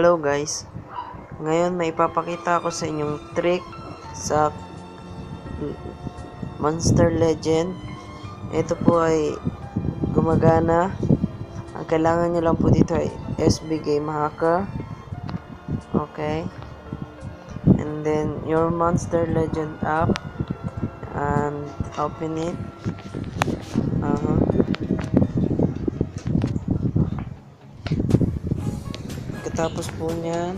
Hello guys, ngayon may ipapakita ko sa inyong trick sa Monster Legend. Ito po ay gumagana. Ang kailangan nyo lang po dito ay SB Game Hacker. Okay, and then your Monster Legend app and open it. Tapos po niyan,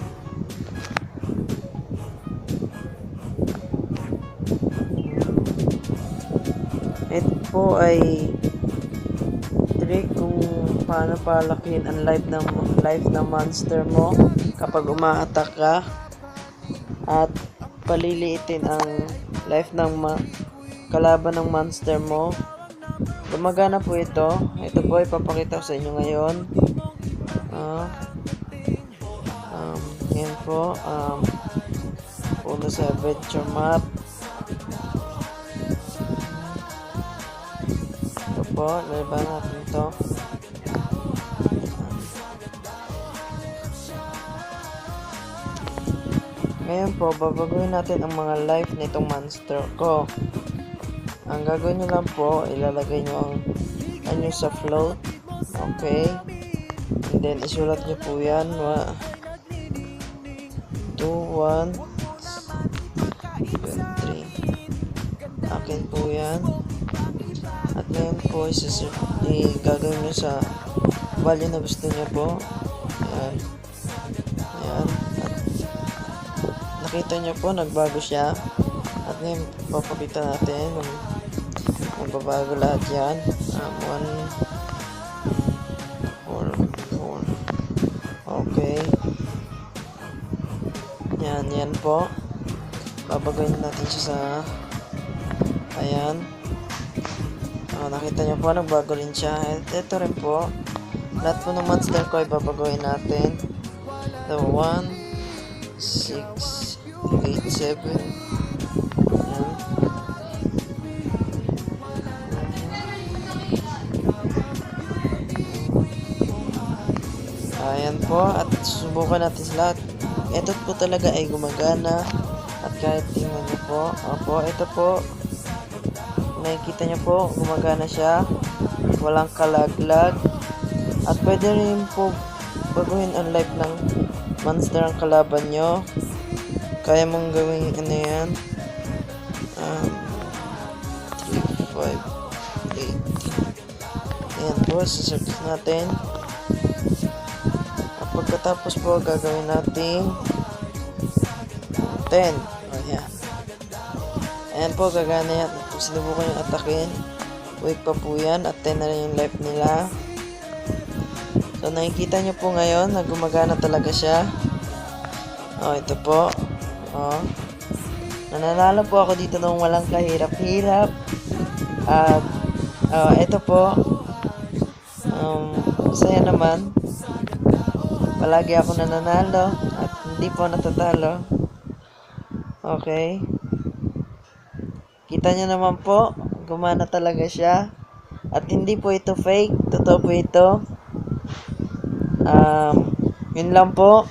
ito po ay trick kung paano palakihin ang life ng monster mo kapag uma-attack ka, at paliliitin ang life ng kalaban ng monster mo. Gumagana po ito. Ito po ay papakita ko sa inyo ngayon. Yan po, punta sa adventure map. Ito po, lalaban natin ito. Ngayon po, babaguhin natin ang mga life nitong monster ko. Ang gagawin nyo lang po, ilalagay nyo ang anyo sa float. Okay, and then isulat nyo po yan, 2, 1, 3. Akin po yan. At ngayon po gagawin nyo sa value na gusto nyo po. Ayan. Ayan. At nakita nyo po, nagbago siya. At ngayon papakita natin kung magbabago lahat yan. 1, 4, 4. Okay. Yan po. Babaguhin natin siya sa ayan. Nakita niyo po, nagbago rin siya. Ito rin po. Lahat po ng monster ko ay babaguhin natin. The 1, 6, 8, 7. Ayan po. At susubukan natin sa lahat. Ito po talaga ay gumagana. At kahit tingnan nyo po, ito po, nakikita nyo po, gumagana siya, walang kalaglag. At pwede rin po baguhin ang life ng monster ang kalaban nyo. Kaya mong gawin ano yan, 3, 5, 8. Ayan po, sasearch natin. Pagkatapos po, gagawin natin 10. Ayan. Ayan po, gagana yan. Kung sinubukan yung atakin, weak pa po yan. At 10 na rin yung life nila. So, nakikita nyo po ngayon na gumagana talaga siya. Ito po. Nananalo po ako dito nung walang kahirap-hirap. At, ito po. Masaya naman. Palagi ako nananalo at hindi po natatalo. Okay. Kita nyo naman po, gumana talaga siya. At hindi po ito fake. Totoo po ito. Yun lang po.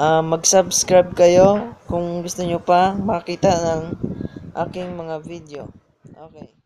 Mag-subscribe kayo kung gusto nyo pa makita ng aking mga video. Okay.